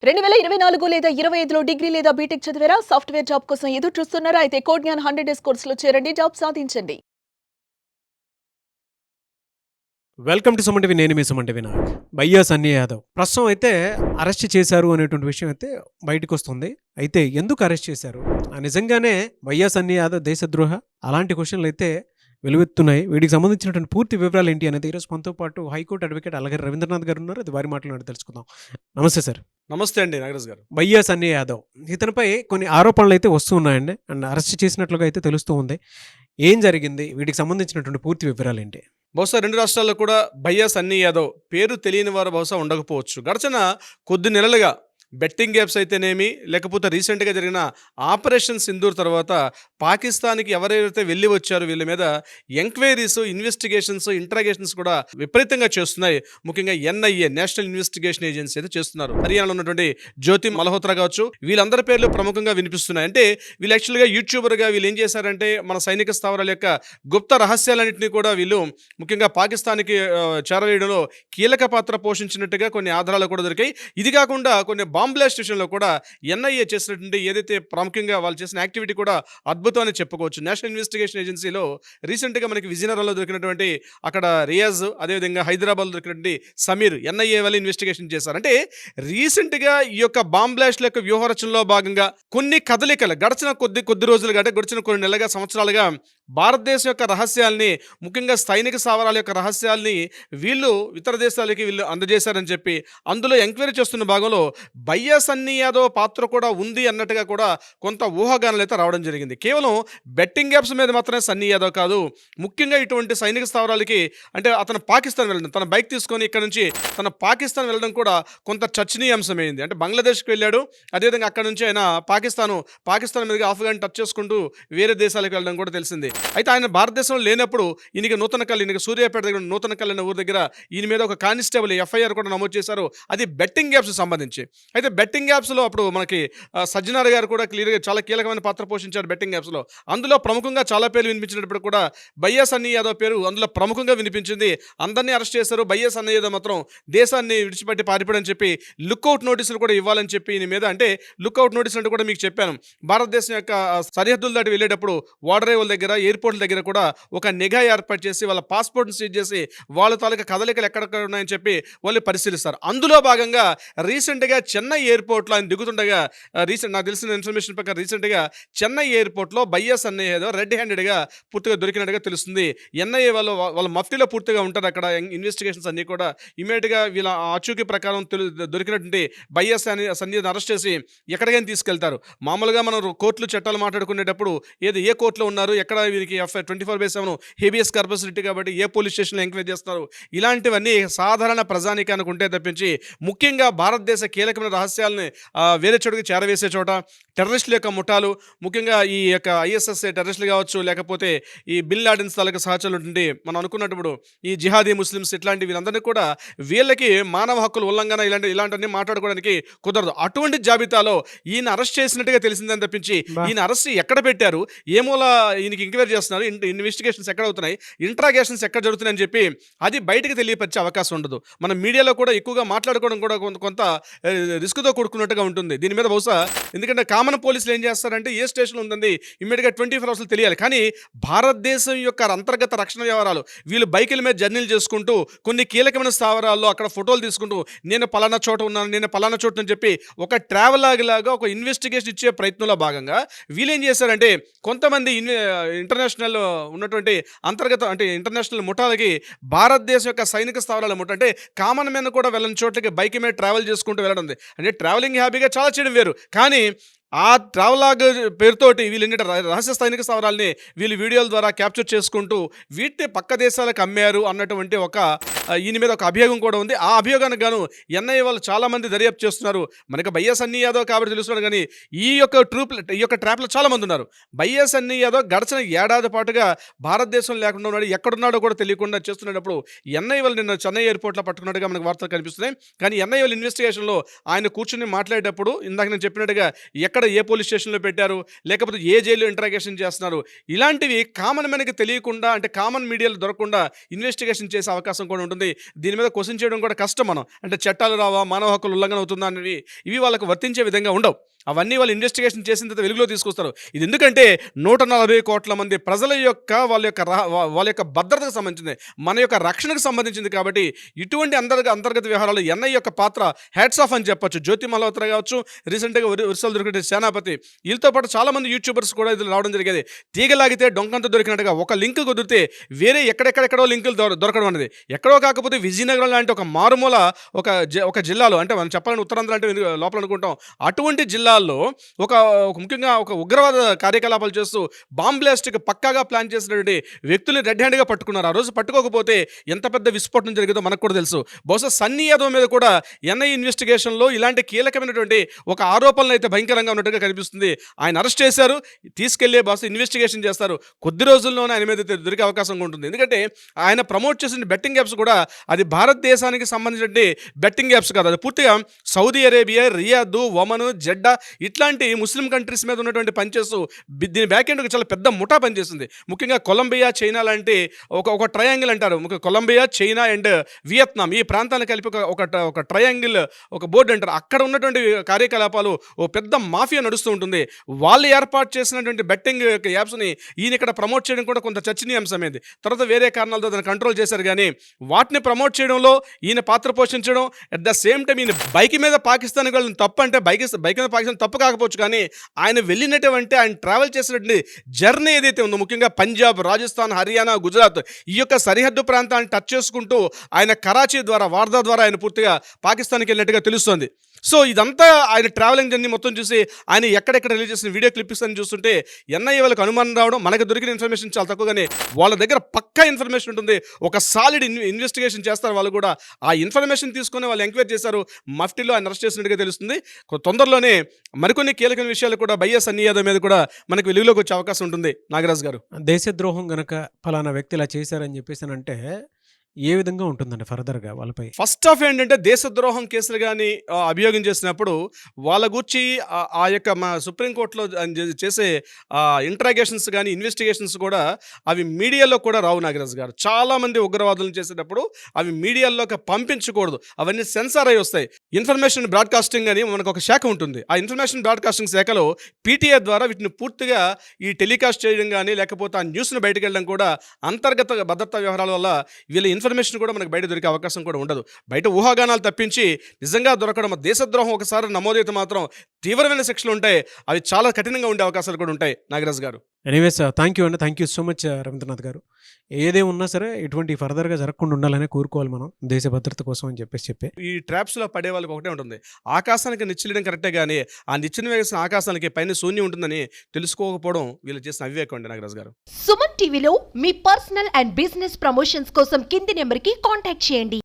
2024 లేదా 25లో డిగ్రీ లేదా బీటెక్ చదివారా? సాఫ్ట్‌వేర్ జాబ్ కోసం ఎదురు చూస్తున్నారా? అయితే కోడ్ జ్ఞాన్ 100 డేస్ కోర్సులో చేరండి. జాబ్ సాధించండి. Welcome to Suman TV. నేను మీ సుమన్ టీవీ నాయక్. భయ్యా సన్నీ యాదవ్ ప్రస్తుతం అయితే అరెస్ట్ చేశారు అనేటువంటి విషయం అయితే బయటకు వస్తుంది. అయితే ఎందుకు అరెస్ట్ చేశారు? నిజంగానే భయ్యా సన్నీ యాదవ్ దేశద్రోహ? అలాంటి క్వశ్చన్లు అయితే వెలువెత్తున్నాయి. వీటికి సంబంధించినటువంటి పూర్తి వివరాలు ఏంటి అనేది ఈరోజు మనతో పాటు హైకోర్టు అడ్వకేట్ అలగరి రవీంద్రనాథ్ గారు ఉన్నారు. అది వారి మాటలు తెలుసుకుందాం. నమస్తే సార్. నమస్తే అండి నాగరాజ్ గారు. భయ్యా సన్నీ యాదవ్ ఇతనిపై కొన్ని ఆరోపణలు అయితే వస్తూ ఉన్నాయండి. అండ్ అరెస్ట్ చేసినట్లుగా అయితే తెలుస్తూ ఉంది. ఏం జరిగింది? వీటికి సంబంధించినటువంటి పూర్తి వివరాలు ఏంటి? బహుశా 2 రాష్ట్రాల్లో కూడా భయ్యా సన్నీ యాదవ్ పేరు తెలియని వారు బహుశా ఉండకపోవచ్చు. గడిచిన కొద్ది నెలలుగా బెట్టింగ్ యాప్స్ అయితేనేమి, లేకపోతే రీసెంట్గా జరిగిన ఆపరేషన్ సింధూర్ తర్వాత పాకిస్తాన్కి ఎవరైతే వెళ్ళి వచ్చారో వీళ్ళ మీద ఎంక్వైరీస్, ఇన్వెస్టిగేషన్స్, ఇంట్రాగేషన్స్ కూడా విపరీతంగా చేస్తున్నాయి. ముఖ్యంగా ఎన్ఐఏ, నేషనల్ ఇన్వెస్టిగేషన్ ఏజెన్సీ అయితే చేస్తున్నారు. హర్యానాలో ఉన్నటువంటి జ్యోతి మల్హోత్రా కావచ్చు, వీళ్ళందరి పేర్లు ప్రముఖంగా వినిపిస్తున్నాయి. అంటే వీళ్ళు యాక్చువల్గా యూట్యూబర్గా వీళ్ళు ఏం చేశారంటే మన సైనిక స్థావరాల యొక్క గుప్త రహస్యాలన్నింటినీ కూడా వీళ్ళు ముఖ్యంగా పాకిస్తాన్కి చేరవేయడంలో కీలక పాత్ర పోషించినట్టుగా కొన్ని ఆధారాలు కూడా దొరికాయి. ఇది కాకుండా కొన్ని బాంబ్ బ్లాస్ట్ విషయంలో కూడా ఎన్ఐఏ చేసినటువంటి ఏదైతే ప్రాముఖ్యంగా వాళ్ళు చేసిన యాక్టివిటీ కూడా అద్భుతం అని చెప్పుకోవచ్చు. నేషనల్ ఇన్వెస్టిగేషన్ ఏజెన్సీలో రీసెంట్గా మనకి విజయనగరంలో దొరికినటువంటి అక్కడ రియాజ్, అదేవిధంగా హైదరాబాద్లో దొరికినటువంటి సమీర్ ఎన్ఐఏ వాళ్ళు ఇన్వెస్టిగేషన్ చేశారు. అంటే రీసెంట్గా ఈ యొక్క బాంబ్ బ్లాస్ట్ల యొక్క వ్యూహరచనలో భాగంగా కొన్ని కదలికలు గడిచిన కొద్ది రోజులుగా, అంటే గడిచిన కొన్ని నెలలుగా, సంవత్సరాలుగా భారతదేశం యొక్క రహస్యాల్ని, ముఖ్యంగా సైనిక స్థావరాల యొక్క రహస్యాల్ని వీళ్ళు ఇతర దేశాలకి వీళ్ళు అందజేశారని చెప్పి అందులో ఎంక్వైరీ చేస్తున్న భాగంలో భయ్యా సన్నీ యాదవ్ పాత్ర కూడా ఉంది అన్నట్టుగా కూడా కొంత ఊహాగానాలు అయితే రావడం జరిగింది. కేవలం బెట్టింగ్ యాప్స్ మీద మాత్రమే సన్నీ యాదవ్ కాదు, ముఖ్యంగా ఇటువంటి సైనిక స్థావరాలకి, అంటే అతను పాకిస్తాన్ వెళ్ళడం, తన బైక్ తీసుకొని ఇక్కడ నుంచి తన పాకిస్తాన్ వెళ్ళడం కూడా కొంత చర్చనీయాంశమైంది. అంటే బంగ్లాదేశ్కి వెళ్ళాడు, అదేవిధంగా అక్కడ నుంచి ఆయన పాకిస్తాన్ మీదుగా ఆఫ్ఘన్ టచ్ చేసుకుంటూ వేరే దేశాలకు వెళ్ళడం కూడా తెలిసింది. అయితే ఆయన భారతదేశంలో లేనప్పుడు ఈయనకి సూర్యాపేట దగ్గర నూతనకల్ అనే ఊరి దగ్గర ఈయన మీద ఒక కానిస్టేబుల్ ఎఫ్ఐఆర్ కూడా నమోదు చేశారు. అది బెట్టింగ్ యాప్స్ సంబంధించి. అయితే బెట్టింగ్ యాప్స్లో అప్పుడు మనకి సజ్జనార్ గారు కూడా క్లియర్గా చాలా కీలకమైన పాత్ర పోషించారు బెట్టింగ్ యాప్స్లో. అందులో ప్రముఖంగా చాలా పేర్లు వినిపించినప్పుడు కూడా భయ్యా సన్నీ యాదవ్ పేరు అందులో ప్రముఖంగా వినిపించింది. అందరినీ అరెస్ట్ చేశారు. భయ్యా సన్నీ యాదవ్ మాత్రం దేశాన్ని విడిచిపెట్టి పారిపోయాడని చెప్పి లుక్అవుట్ నోటీసులు కూడా ఇవ్వాలని చెప్పి ఈయన మీద, అంటే లుక్అవుట్ నోటీసులు అంటే కూడా మీకు చెప్పాను, భారతదేశం యొక్క సరిహద్దుల దాటి వెళ్ళేటప్పుడు ఓడరేవుల దగ్గర, ఎయిర్పోర్ట్ల దగ్గర కూడా ఒక నిఘా ఏర్పాటు చేసి వాళ్ళ పాస్పోర్ట్ని సీజ్ చేసి వాళ్ళ తాలూకా కదలికలు ఎక్కడెక్కడ ఉన్నాయని చెప్పి వాళ్ళు పరిశీలిస్తారు. అందులో భాగంగా రీసెంట్గా చెన్నై ఎయిర్పోర్ట్లో ఆయన దిగుతుండగా, నాకు తెలిసిన ఇన్ఫర్మేషన్ ప్రకారం రీసెంట్గా చెన్నై ఎయిర్పోర్ట్లో భయ్యా సన్నీ యాదవ్ రెడ్ హ్యాండెడ్గా పూర్తిగా దొరికినట్టుగా తెలుస్తుంది. ఎన్ఐఏ వాళ్ళ మఫ్టీలో పూర్తిగా ఉంటారు అక్కడ. ఇన్వెస్టిగేషన్స్ అన్నీ కూడా ఇమీడియట్గా వీళ్ళ ఆచూకీ ప్రకారం దొరికినటువంటి భయ్యా సన్నీ అరెస్ట్ చేసి ఎక్కడికైనా తీసుకెళ్తారు. మామూలుగా మనం కోర్టులు చట్టాలు మాట్లాడుకునేటప్పుడు ఏ కోర్టులో ఉన్నారు, ఎక్కడ వీరికి 24/7 హేబియస్ కార్పస్ రిట్ కాబట్టి ఏ పోలీస్ స్టేషన్లో ఎంక్వైరీ చేస్తారు, ఇలాంటివన్నీ సాధారణ ప్రజానికానికి ఉంటే తప్పించి ముఖ్యంగా భారతదేశ కీలకమైన రహస్యాలని వేరే చోటుకి చేరవేసే చోట టెర్రరిస్టుల యొక్క ముఠాలు, ముఖ్యంగా ఈ యొక్క ఐఎస్ఎస్ టెర్రరిస్టులు కావచ్చు, లేకపోతే ఈ బిన్ లాడెన్స్ తాలూకా సహచరులు ఉంటుంది, మనం అనుకున్నప్పుడు ఈ జిహాదీ ముస్లిమ్స్, ఇట్లాంటి వీళ్ళందరినీ కూడా వీళ్ళకి మానవ హక్కుల ఉల్లంఘన ఇలాంటివన్నీ మాట్లాడుకోవడానికి కుదరదు. అటువంటి జాబితాలో ఈయన అరెస్ట్ చేసినట్టుగా తెలిసిందని తప్పించి ఈయన అరెస్ట్ ఎక్కడ పెట్టారు, ఏ మూల ఈయనకి ఎంక్వైరీ చేస్తున్నారు, ఇన్వెస్టిగేషన్స్ ఎక్కడ అవుతున్నాయి, ఇంట్రాగేషన్స్ ఎక్కడ జరుగుతున్నాయి అని చెప్పి అది బయటకు తెలియపరిచే అవకాశం ఉండదు. మన మీడియాలో కూడా ఎక్కువగా మాట్లాడుకోవడం కూడా కొంత రిస్క్తో కూడుకున్నట్టుగా ఉంటుంది దీని మీద. బహుశా ఎందుకంటే కామన్ పోలీసులు ఏం చేస్తారంటే ఏ స్టేషన్ ఉందండి ఇమ్మీడియట్గా 24 అవర్స్ తెలియాలి. కానీ భారతదేశం యొక్క అంతర్గత రక్షణ వ్యవహారాలు వీళ్ళు బైకుల మీద జర్నీలు చేసుకుంటూ కొన్ని కీలకమైన స్థావరాల్లో అక్కడ ఫోటోలు తీసుకుంటూ నేను పలానా చోట ఉన్నాను, నేను పలానా చోట అని చెప్పి ఒక ట్రావెల్ లాగా ఒక ఇన్వెస్టిగేషన్ ఇచ్చే ప్రయత్నంలో భాగంగా వీళ్ళు ఏం చేశారంటే కొంతమంది ఇంటర్నేషనల్ ఉన్నటువంటి అంటే ఇంటర్నేషనల్ ముఠాలకి భారతదేశం యొక్క సైనిక స్థావరాల ముఠ, అంటే కామన్ మ్యాన్ కూడా వెళ్ళని చోట్లకి బైక్ మీద ట్రావెల్ చేసుకుంటూ వెళ్ళడం. అంటే ట్రావెలింగ్ హ్యాపీగా చాలా చేయడం వేరు, కానీ ఆ ట్రావెలాగ్ పేరుతోటి వీళ్ళు ఏంటంటే రహస్య సైనిక స్థావరాల్ని వీళ్ళు వీడియోల ద్వారా క్యాప్చర్ చేసుకుంటూ వీటిని పక్క దేశాలకు అమ్మారు అన్నటువంటి ఈయన మీద ఒక అభియోగం కూడా ఉంది. ఆ అభియోగానికి గాను ఎన్ఐఏ వాళ్ళు చాలామంది దర్యాప్తు చేస్తున్నారు. మనకి భయ్యా సన్నీ యాదవ్ కాబట్టి తెలుస్తున్నాడు, కానీ ఈ యొక్క ట్రాప్లో చాలామంది ఉన్నారు. భయ్యా సన్నీ యాదవ్ గడిచిన ఏడాది పాటుగా భారతదేశం లేకుండా ఉన్నాడు, ఎక్కడున్నాడో కూడా తెలియకుండా చేస్తున్నప్పుడు ఎన్ఐఏ వాళ్ళు నిన్న చెన్నై ఎయిర్పోర్ట్లో పట్టుకున్నట్టుగా మనకు వార్తలు కనిపిస్తున్నాయి. కానీ ఎన్ఐఏ వాళ్ళ ఇన్వెస్టిగేషన్లో ఆయన కూర్చుని మాట్లాడేటప్పుడు ఇందాక నేను చెప్పినట్టుగా ఎక్కడ ఎక్కడ ఏ పోలీస్ స్టేషన్లో పెట్టారు, లేకపోతే ఏ జైల్లో ఇంట్రాగేషన్ చేస్తున్నారు, ఇలాంటివి కామన్ మనకి తెలియకుండా, అంటే కామన్ మీడియాలో దొరకకుండా ఇన్వెస్టిగేషన్ చేసే అవకాశం కూడా ఉంటుంది. దీని మీద క్వశ్చన్ చేయడం కూడా కష్టం. మనం అంటే చట్టాలు రావా, మానవ హక్కులు ఉల్లంఘన అవుతుందా అనేవి ఇవి వాళ్ళకు వర్తించే విధంగా ఉండవు. అవన్నీ వాళ్ళు ఇన్వెస్టిగేషన్ చేసిన తర్వాత వెలుగులో తీసుకొస్తారు. ఇది ఎందుకంటే 140 కోట్ల మంది ప్రజల యొక్క వాళ్ళ యొక్క భద్రతకు సంబంధించింది, మన యొక్క రక్షణకు సంబంధించింది. కాబట్టి ఇటువంటి అంతర్గత వ్యవహారాలు ఎన్ఐ యొక్క పాత్ర హ్యాట్స్ ఆఫ్ అని చెప్పొచ్చు. జ్యోతి మల్హోత్రా కావచ్చు, రీసెంట్గా ఉరిసలు దొరికిన సేనాపతి, వీళ్ళతో పాటు చాలామంది యూట్యూబర్స్ కూడా ఇది రావడం జరిగేది. తీగలాగితే డొంకంత దొరికినట్టుగా ఒక లింక్ కుదిరితే వేరే ఎక్కడెక్కడెక్కడో లింకులు దొరకడం అనేది. ఎక్కడో కాకపోతే విజయనగరం లాంటి ఒక మారుమూల ఒక జిల్లాలో, అంటే మనం చెప్పాలని ఉత్తరాంధ్ర అంటే లోపల అనుకుంటాం, అటువంటి జిల్లాల్లో ఒక ముఖ్యంగా ఒక ఉగ్రవాద కార్యకలాపాలు చేస్తూ బాంబ్ బ్లాస్ట్కి పక్కాగా ప్లాన్ చేసినటువంటి వ్యక్తుల్ని రెడ్ హ్యాండ్గా పట్టుకున్నారు. ఆ రోజు పట్టుకోకపోతే ఎంత పెద్ద విస్ఫోటనం జరిగిందో మనకు కూడా తెలుసు. బహుశా సన్నీ యాదవ్ మీద కూడా ఎన్ఐ ఇన్వెస్టిగేషన్లో ఇలాంటి కీలకమైనటువంటి ఒక ఆరోపణలు అయితే భయంకరంగా ఉన్నట్టుగా కనిపిస్తుంది. ఆయన అరెస్ట్ చేశారు, తీసుకెళ్లే బహుశా ఇన్వెస్టిగేషన్ చేస్తారు. కొద్ది రోజుల్లోనే ఆయన మీద దొరికే అవకాశం ఉంటుంది. ఎందుకంటే ఆయన ప్రమోట్ చేసిన బెట్టింగ్ యాప్స్ కూడా అది భారతదేశానికి సంబంధించిన బెట్టింగ్ యాప్స్ కాదు. అది పూర్తిగా Saudi Arabia, Riyadh, Oman, Jeddah ఇట్లాంటి ముస్లిం కంట్రీస్ మీద ఉన్నటువంటి పనిచేస్తూ దీని బ్యాక్ ఎండ్ చాలా పెద్ద ముఠా పనిచేస్తుంది. ముఖ్యంగా కొలంబియా, చైనా లాంటి ఒక ట్రయాంగిల్ అంటారు. కొలంబియా, చైనా అండ్ వియత్నాం ఈ ప్రాంతాలను కలిపి ఒక ట్రయాంగిల్, ఒక బోర్డు అంటారు. అక్కడ ఉన్నటువంటి కార్యకలాపాలు ఓ పెద్ద మాఫియా నడుస్తూ ఉంటుంది. వాళ్ళు ఏర్పాటు చేసినటువంటి బెట్టింగ్ యాప్స్ని ఈయన ఇక్కడ ప్రమోట్ చేయడం కూడా కొంత చర్చనీయాంశమైంది. తర్వాత వేరే కారణాలతో దాన్ని కంట్రోల్ చేశారు. కానీ వాటిని ప్రమోట్ చేయడంలో ఈయన పాత్ర పోషించడం, అట్ ద సేమ్ టైం ఈయన బైక్ మీద పాకిస్తాన్కి వెళ్ళిన తప్పు అంటే బైక్ మీద పాకిస్తాన్ తప్పు కాకపోవచ్చు, కానీ ఆయన వెళ్ళినటువంటి ఆయన ట్రావెల్ చేసినటువంటి జర్నీ ఏదైతే ఉందో, ముఖ్యంగా పంజాబ్, రాజస్థాన్, హర్యానా, గుజరాత్ ఈ యొక్క సరిహద్దు ప్రాంతాన్ని టచ్ చేసుకుంటూ ఆయన కరాచీ ద్వారా, వార్దా ద్వారా ఆయన పూర్తిగా పాకిస్తాన్కి వెళ్ళినట్టుగా తెలుస్తోంది. సో ఇదంతా ఆయన ట్రావెలింగ్ జర్నీ మొత్తం చూసి ఆయన ఎక్కడెక్కడ రిలీజ్ చేసిన వీడియో క్లిప్స్ అని చూస్తుంటే ఎన్ఐఏ వాళ్ళకి అనుమానం రావడం, మనకు దొరికిన ఇన్ఫర్మేషన్ చాలా తక్కువగానే వాళ్ళ దగ్గర పక్కా ఇన్ఫర్మేషన్ ఉంటుంది. ఒక సాలిడ్ ఇన్వెస్టిగేషన్ చేస్తారు వాళ్ళు కూడా. ఆ ఇన్ఫర్మేషన్ తీసుకొని వాళ్ళు ఎంక్వైరీ చేశారు. మఫ్టీలో ఆయన అరెస్ట్ చేసినట్టుగా తెలుస్తుంది. తొందరలోనే మరికొన్ని కీలకమైన విషయాలు కూడా బయ్యా సన్నీ యాదవ్ మీద కూడా మనకు వెలుగులోకి వచ్చే అవకాశం ఉంటుంది. నాగరాజు గారు, దేశద్రోహం గనక ఫలానా వ్యక్తి ఇలా చేశారని చెప్పేసానంటే ఏ విధంగా ఉంటుందండి ఫర్దర్గా వాళ్ళపై? ఫస్ట్ ఆఫ్ ఏంటంటే దేశద్రోహం కేసులు కానీ అభియోగం చేసినప్పుడు వాళ్ళ గురించి ఆ యొక్క మా సుప్రీంకోర్టులో చేసే ఇంట్రాగేషన్స్ కానీ ఇన్వెస్టిగేషన్స్ కూడా అవి మీడియాలో కూడా రావు. నాగరాజు గారు, చాలామంది ఉగ్రవాదులను చేసేటప్పుడు అవి మీడియాలోకి పంపించకూడదు. అవన్నీ సెన్సార్ అయి వస్తాయి. ఇన్ఫర్మేషన్ బ్రాడ్కాస్టింగ్ అని మనకు ఒక శాఖ ఉంటుంది. ఆ ఇన్ఫర్మేషన్ బ్రాడ్కాస్టింగ్ శాఖలో పీటీఐ ద్వారా వీటిని పూర్తిగా ఈ టెలికాస్ట్ చేయడం కానీ, లేకపోతే ఆ న్యూస్ను బయటకు వెళ్ళడం కూడా అంతర్గత భద్రతా వ్యవహారాల వల్ల వీళ్ళ ఇన్ఫర్మేషన్ కూడా మనకు బయట దొరికే అవకాశం కూడా ఉండదు. బయట ఊహాగానాలు తప్పించి నిజంగా దొరకడం, దేశద్రోహం ఒకసారి నమోదైతే మాత్రం తీవ్రమైన శిక్షలు ఉంటాయి. అవి చాలా కఠినంగా ఉండే అవకాశాలు కూడా ఉంటాయి. Nagaraju garu, anyways thank you అండి. Thank you so much Ravindranath garu. ఏదే ఉన్నా సరే ఇటువంటి ఫర్దర్గా జరగకుండా ఉండాలనే కోరుకోవాలి మనం, దేశ భద్రత కోసం అని చెప్పి ఈ ట్రాప్స్లో పడే వాళ్ళకి ఒకటే ఉంటుంది, ఆకాశానికి నిచ్చిలేయడం కరెక్టే కానీ ఆ నిచ్చెన వేసిన ఆకాశానికి పైన శూన్యం ఉంటుందని తెలుసుకోకపోవడం వీళ్ళు చేసిన అవివేకం అండి. నాగరాజు గారు, సుమన్ టీవీలో మీ పర్సనల్ అండ్ బిజినెస్ ప్రమోషన్స్ కోసం కింది నెంబర్కి కాంటాక్ట్ చేయండి.